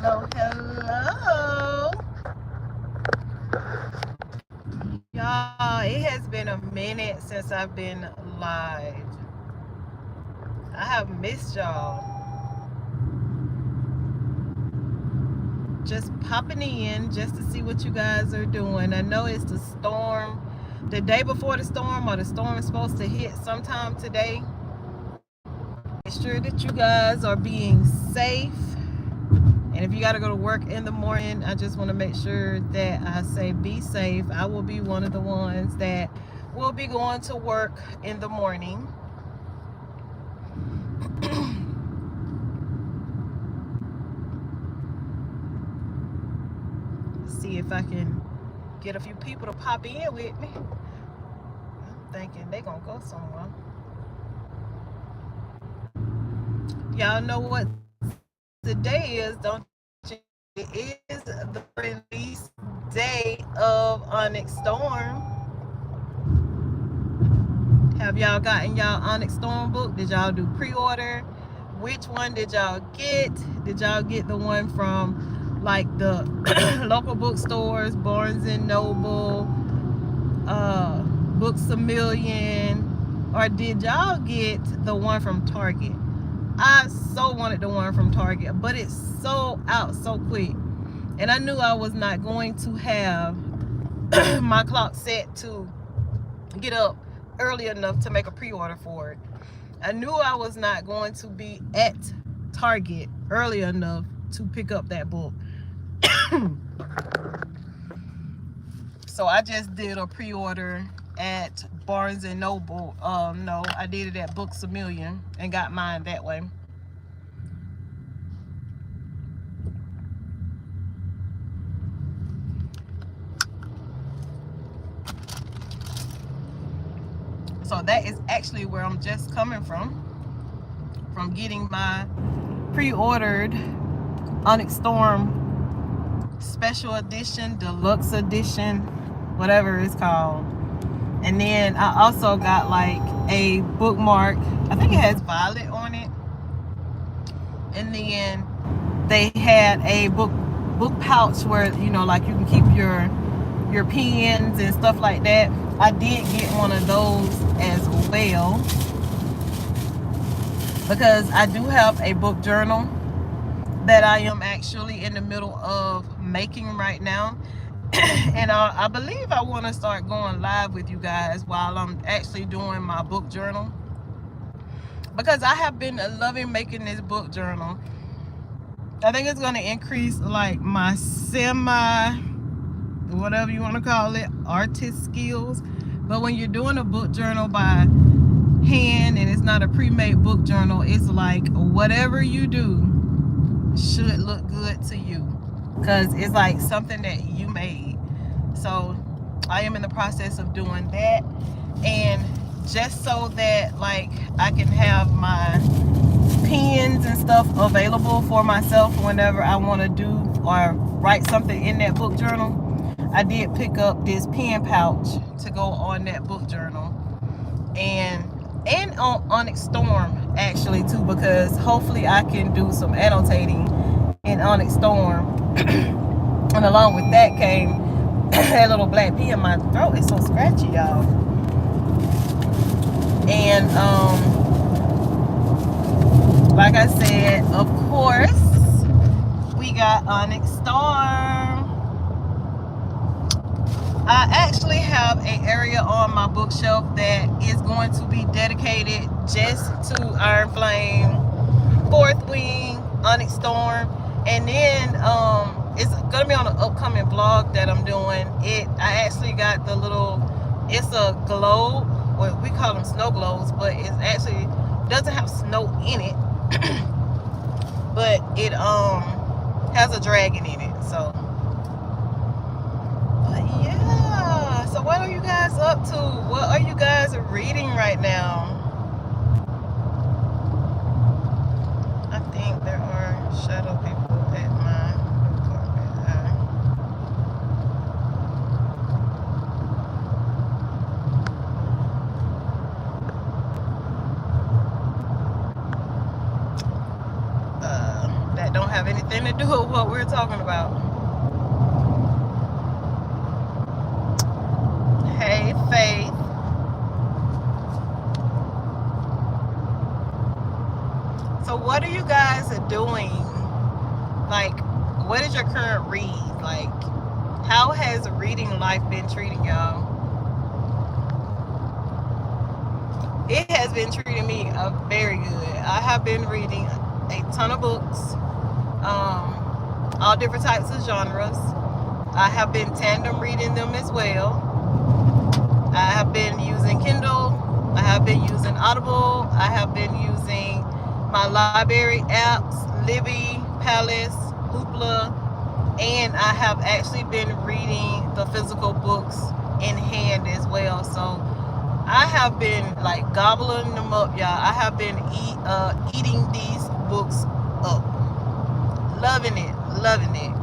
Hello, hello. Y'all, it has been a minute since I've been live. I have missed y'all. Just popping in just to see what you guys are doing. I know it's the storm, the day before the storm, or the storm is supposed to hit sometime today. Make sure that you guys are being safe. And if you got to go to work in the morning, I just want to make sure that I say be safe. I will be one of the ones that will be going to work in the morning. See if I can get a few people to pop in with me. I'm thinking they're going to go somewhere. Y'all know what today is, don't you? It is the release day of Onyx Storm. Have y'all gotten y'all Onyx Storm book? Did y'all do pre-order? Which one did y'all get? Did y'all get the one from like the local bookstores, Barnes and Noble, Books A Million, or did y'all get the one from Target? I so wanted the one from Target, but it's sold out so quick. And I knew I was not going to have my clock set to get up early enough to make a pre-order for it. I knew I was not going to be at Target early enough to pick up that book. So I just did a pre-order at Barnes and Noble. No, I did it at Books A Million and got mine that way. So that is actually where I'm just coming from getting my pre-ordered Onyx Storm special edition, deluxe edition, whatever it's called. And then I also got like a bookmark. I think it has Violet on it. And then they had a book pouch where, you know, like you can keep your pens and stuff like that. I did get one of those as well because I do have a book journal that I am actually in the middle of making right now. And I believe I want to start going live with you guys while I'm actually doing my book journal, because I have been loving making this book journal. I think it's going to increase like my whatever you want to call it, artist skills. But when you're doing a book journal by hand and it's not a pre-made book journal, it's like whatever you do should look good to you, because it's like something that you made. So I am in the process of doing that, and just so that like I can have my pens and stuff available for myself whenever I want to do or write something in that book journal, I did pick up this pen pouch to go on that book journal, and on Onyx Storm actually too, because hopefully I can do some annotating in Onyx Storm. And along with that came that little black pea in my throat. It's so scratchy, y'all. And like I said, of course, we got Onyx Storm. I actually have an area on my bookshelf that is going to be dedicated just to Iron Flame, Fourth Wing, Onyx Storm, and then it's gonna be on an upcoming vlog that I'm doing. I actually got the little, it's a globe, what we call them snow globes, but it actually doesn't have snow in it, but it has a dragon in it. So, but yeah. So what are you guys up to? What are you guys reading right now? I think there are shadow people at my apartment. That don't have anything to to do with what we're talking about. Hey, Faith. So what are you guys doing? Like, what is your current read? Like, how has reading life been treating y'all? It has been treating me very good. I have been reading a ton of books, all different types of genres. I have been tandem reading them as well. I have been using Kindle. I have been using Audible. I have been using my library apps, Libby, Palace, Hoopla, and I have actually been reading the physical books in hand as well. So I have been like gobbling them up, y'all. I have been eating these books up. Loving it, loving it.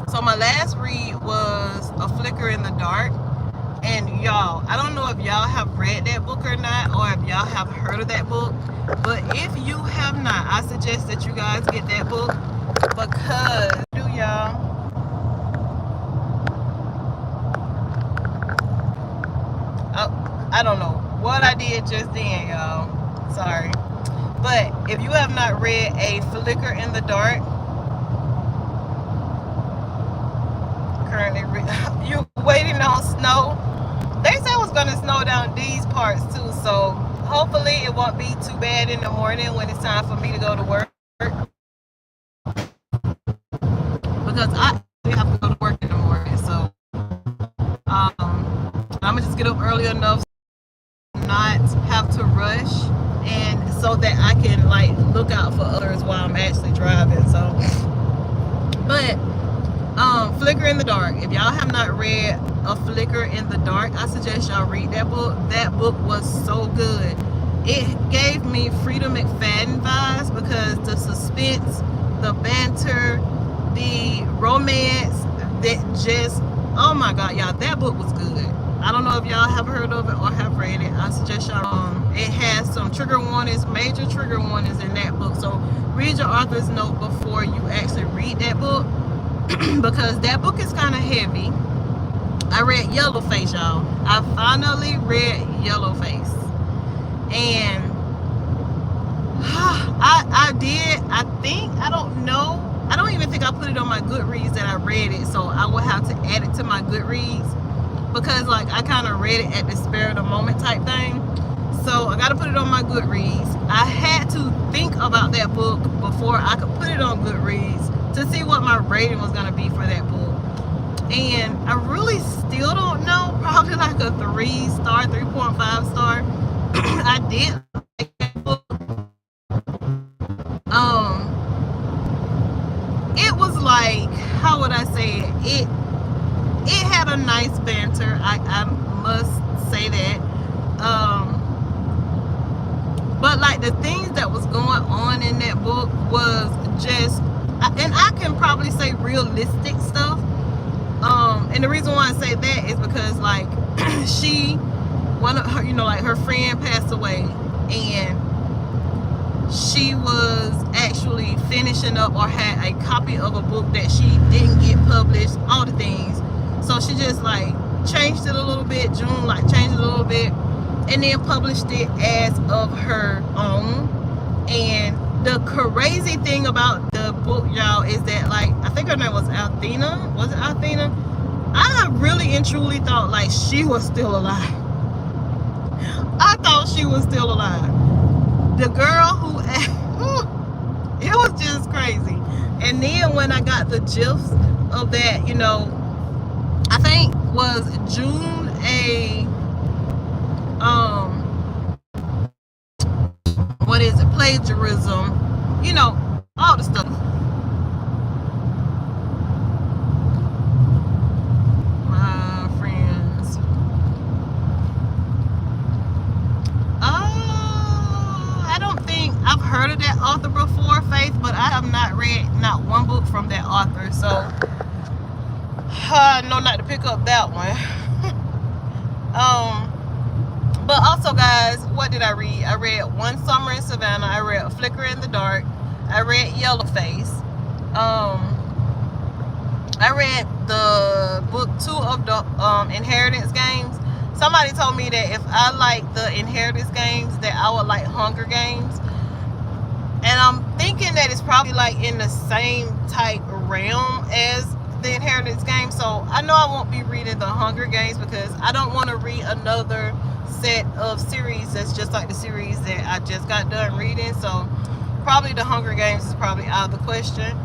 So my last read was A Flicker in the Dark. And y'all, I don't know if y'all have read that book or not, or if y'all have heard of that book. But if you have not, I suggest that you guys get that book, because y'all, I don't know what I did just then, y'all. Sorry. But if you have not read A Flicker in the Dark, currently you're waiting on snow. They said it was going to snow down these parts too, so hopefully it won't be too bad in the morning when it's time for me to go to work. Because I have to go to work in the morning, so I'm going to just get up early enough to not have to rush, and so that I can like look out for others while I'm actually driving. So, but Flicker in the Dark. If y'all have not read A Flicker in the Dark, I suggest y'all read that book. That book was so good. It gave me Frida McFadden vibes, because the suspense, the banter, the romance, that just, oh my god, y'all, that book was good. I don't know if y'all have heard of it or have read it. I suggest y'all, it has some trigger warnings, major trigger warnings in that book. So read your author's note before you actually read that book, because that book is kind of heavy. I read Yellowface, y'all. I finally read Yellowface. And I don't know. I don't even think I put it on my Goodreads that I read it. So I will have to add it to my Goodreads, because like I kind of read it at the spur of the moment type thing. So I got to put it on my Goodreads. I had to think about that book before I could put it on Goodreads to see what my rating was going to be for that book. And I really still don't know. Probably like a 3-star, 3.5 star. I did like that book. It was like, how would I say it? It had a nice banter. I must say that. But like the things that was going on in that book was just, and I can probably say realistic stuff. And the reason why I say that is because like one of her, like her friend passed away, and she was actually finishing up or had a copy of a book that she didn't get published, all the things. So she just like changed it a little bit, June like changed it a little bit, and then published it as of her own. And the crazy thing about the book, y'all, is that like, I think her name was Athena. Was it Athena? I really and truly thought like she was still alive. I thought she was still alive. The girl who, it was just crazy. And then when I got the gist of that, I think was June what is it, plagiarism, all the stuff. My friends. I don't think I've heard of that author before, Faith, but I have not read not one book from that author, so I know not to pick up that one. But also, guys, what did I read? I read One Summer in Savannah. I read A Flicker in the Dark. I read Yellowface. I read the book 2 of the Inheritance Games. Somebody told me that if I like the Inheritance Games, that I would like Hunger Games. And I'm thinking that it's probably like in the same type realm as the Inheritance Game. So I know I won't be reading the Hunger Games because I don't want to read another set of series that's just like the series that I just got done reading. So probably the Hunger Games is probably out of the question.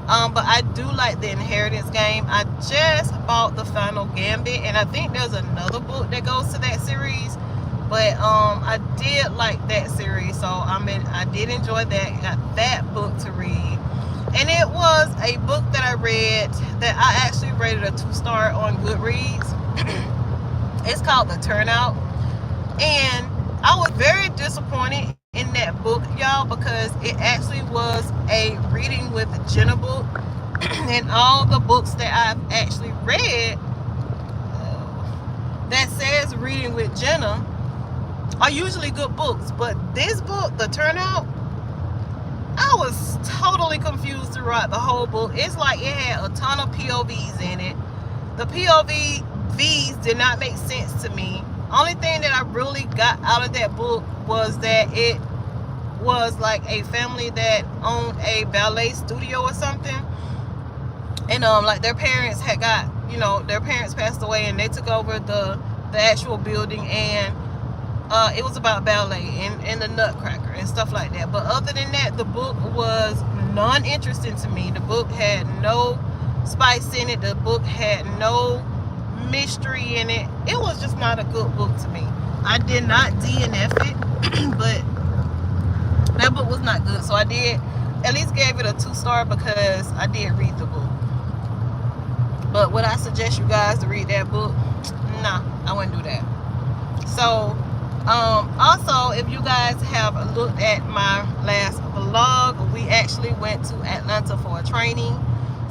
But I do like the Inheritance Game. I just bought the Final Gambit, and I think there's another book that goes to that series. But I did like that series, so I did enjoy that. Got that book to read, and it was a book that I read that I actually rated a 2-star on Goodreads. It's called The Turnout, and I was very disappointed in that book, y'all, because it actually was a reading with Jenna book, and all the books that I've actually read that says reading with Jenna are usually good books, but this book, The Turnout, I was totally confused throughout the whole book. It's like it had a ton of POVs in it. The POVs did not make sense to me. Only thing that I really got out of that book was that it was like a family that owned a ballet studio or something, and like their parents had got, their parents passed away, and they took over the actual building, and it was about ballet and the Nutcracker and stuff like that. But other than that, the book was non-interesting to me. The book had no spice in it. The book had no mystery in it. It was just not a good book to me. I did not DNF it, but that book was not good. So I did at least gave it a 2-star because I did read the book. But would I suggest you guys to read that book? Nah, I wouldn't do that. So also, if you guys have looked at my last vlog, we actually went to Atlanta for a training.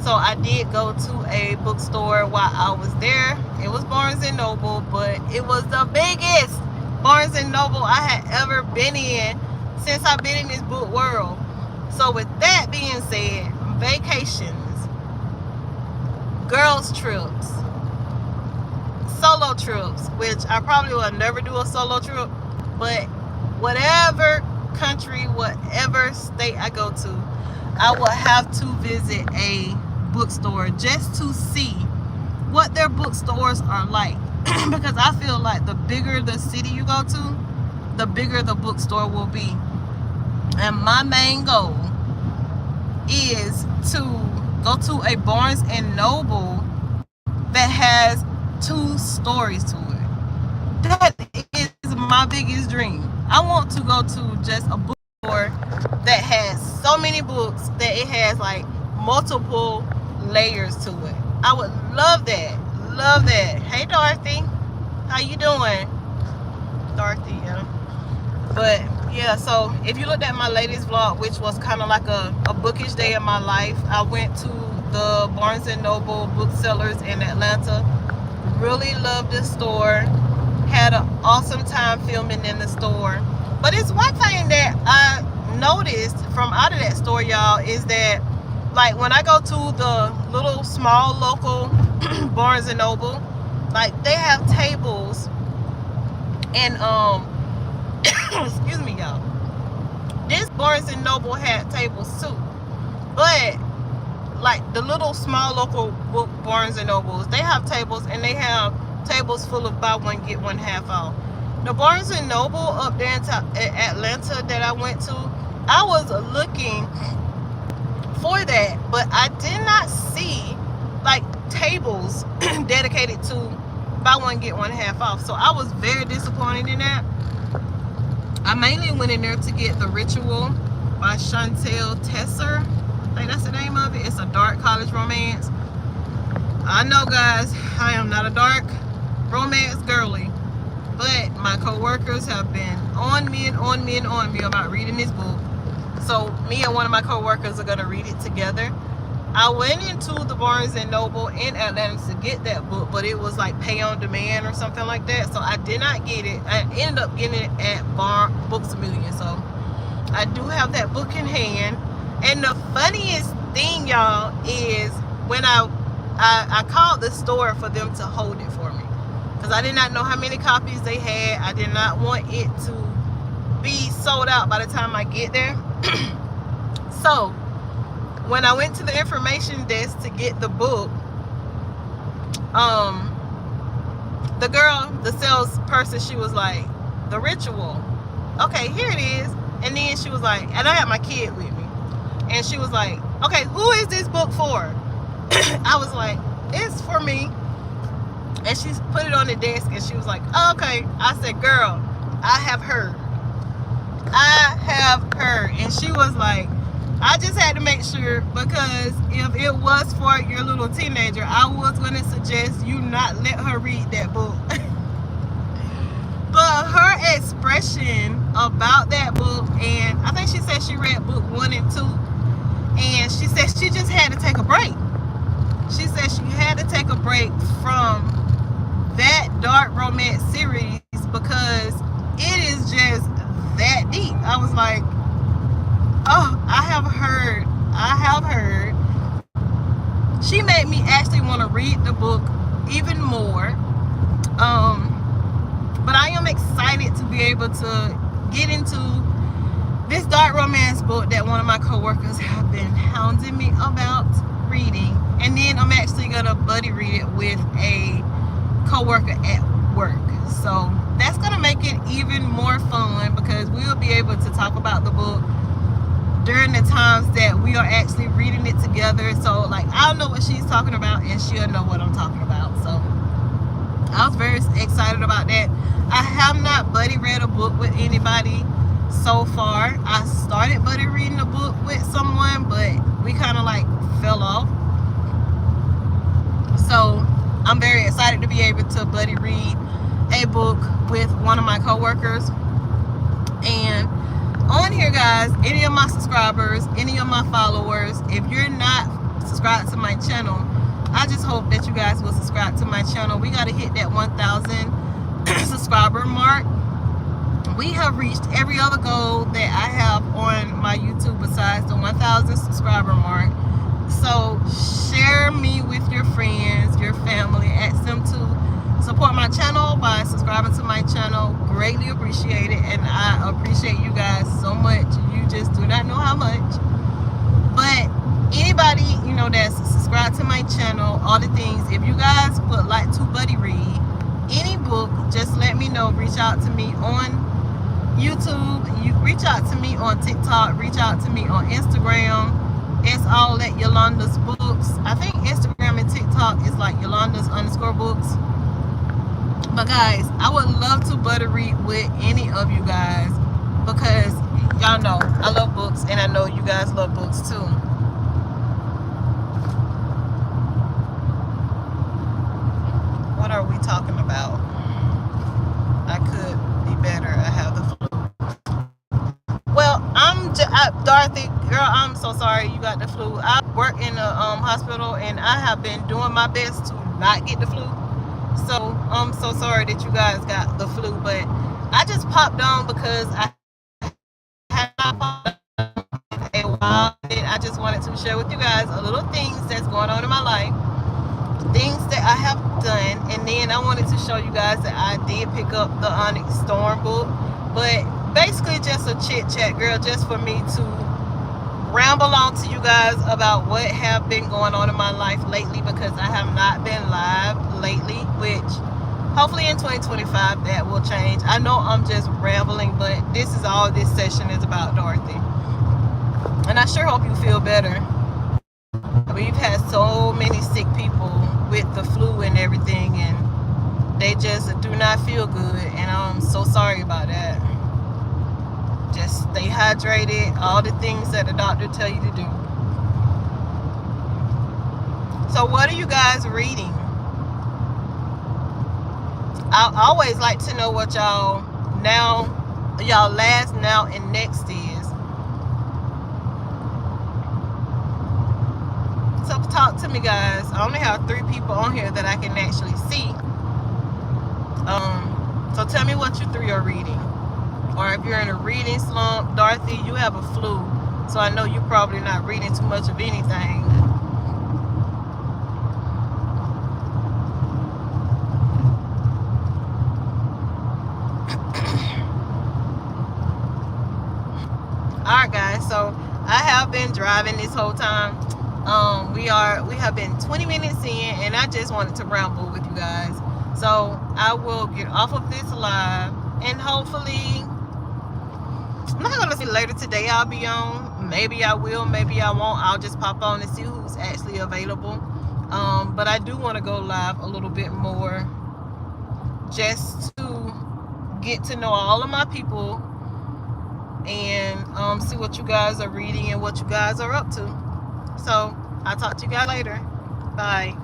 So I did go to a bookstore while I was there. It was Barnes & Noble, but it was the biggest Barnes & Noble I had ever been in since I've been in this book world. So with that being said, vacations, girls trips, solo trips, which I probably will never do a solo trip, but whatever country, whatever state I go to, I will have to visit a bookstore just to see what their bookstores are like. Because I feel like the bigger the city you go to, the bigger the bookstore will be. And my main goal is to go to a Barnes & Noble that has 2 stories to it. That is my biggest dream. I want to go to just a bookstore that has so many books that it has like multiple layers to it. I would love that. Love that. Hey Dorothy, how you doing? Dorothy, yeah. But yeah, so if you looked at my latest vlog, which was kind of like a bookish day in my life, I went to the Barnes & Noble booksellers in Atlanta. Really loved the store. Had an awesome time filming in the store. But it's one thing that I noticed from out of that store, y'all, is that like when I go to the little small local Barnes & Noble, like they have tables and excuse me, y'all. This Barnes & Noble had tables too, but like the little small local book Barnes & Nobles, they have tables, and they have tables full of buy one get one half off. The Barnes & Noble up there in Atlanta that I went to, I was looking for that, but I did not see like tables dedicated to buy one get one half off. So I was very disappointed in that. I mainly went in there to get The Ritual by Chantel Tesser. I think that's the name of it. It's a dark college romance. I know, guys, I am not a dark romance girly, but my co-workers have been on me and on me and on me about reading this book. So me and one of my co-workers are going to read it together. I went into the Barnes & Noble in Atlanta to get that book, but it was like pay on demand or something like that. So I did not get it. I ended up getting it at Books A Million. So I do have that book in hand. And the funniest thing, y'all, is when I called the store for them to hold it for me, because I did not know how many copies they had. I did not want it to be sold out by the time I get there. So when I went to the information desk to get the book, the girl, the salesperson, she was like, "The Ritual." Okay, here it is. And then she was like, and I had my kid with me, and she was like, "Okay, who is this book for?" I was like, "It's for me." And she put it on the desk, and she was like, "Oh, okay." I said, "Girl, I have heard. I have heard." And she was like, "I just had to make sure, because if it was for your little teenager, I was going to suggest you not let her read that book." But her expression about that book, and I think she said she read book 1 and 2, and she said she just had to take a break. She said she had to take a break from that dark romance series because it is just that deep. I was like, oh, I have heard. She made me actually want to read the book even more. But I am excited to be able to get into this dark romance book that one of my coworkers have been hounding me about reading. And then I'm actually going to buddy read it with a coworker at work. So that's going to make it even more fun, because we'll be able to talk about the book during the times that we are actually reading it together. So like, I'll know what she's talking about and she'll know what I'm talking about. So I was very excited about that. I have not buddy read a book with anybody so far. I started buddy reading a book with someone, but we kind of like fell off. So I'm very excited to be able to buddy read a book with one of my coworkers. And on here, guys, any of my subscribers, any of my followers, if you're not subscribed to my channel, I just hope that you guys will subscribe to my channel. We got to hit that 1,000 subscriber mark. We have reached every other goal that I have on my YouTube besides the 1,000 subscriber mark. So share me with your friends, your family. Ask them to support my channel by subscribing to my channel. Greatly appreciate it, and I appreciate you guys so much. You just do not know how much. But anybody, you know, that's subscribed to my channel, all the things, if you guys would like to buddy read any book, just let me know. Reach out to me on YouTube, you reach out to me on TikTok, reach out to me on Instagram. It's all at Yolandas Books. I think Instagram and TikTok is like Yolandas_books. But guys, I would love to buddy read with any of you guys, because y'all know I love books, and I know you guys love books too. What are we talking about? I could be better. I have the flu. Well, Dorothy, girl, I'm so sorry you got the flu. I work in a hospital, and I have been doing my best to not get the flu. So I'm so sorry that you guys got the flu, but I just popped on because I had not popped on in a while, and I just wanted to share with you guys a little things that's going on in my life, things that I have done, and then I wanted to show you guys that I did pick up the Onyx Storm book. But basically just a chit chat, girl, just for me to ramble on to you guys about what have been going on in my life lately, because I have not been live lately, which hopefully in 2025 that will change. I know I'm just rambling, but this is all this session is about, Dorothy. And I sure hope you feel better. We've had so many sick people with the flu and everything, and they just do not feel good, and I'm so sorry about that. Just stay hydrated, all the things that the doctor tell you to do. So what are you guys reading? I always like to know what y'all last, now, and next is. So talk to me, guys. I only have 3 people on here that I can actually see. So tell me what you 3 are reading. Or if you're in a reading slump, Dorothy, you have a flu. So I know you're probably not reading too much of anything. Alright guys, so I have been driving this whole time. We have been 20 minutes in, and I just wanted to ramble with you guys. So I will get off of this live, and hopefully, I'm not gonna say later today I'll be on. Maybe I will, maybe I won't. I'll just pop on and see who's actually available. But I do want to go live a little bit more, just to get to know all of my people and see what you guys are reading and what you guys are up to. So I'll talk to you guys later. Bye.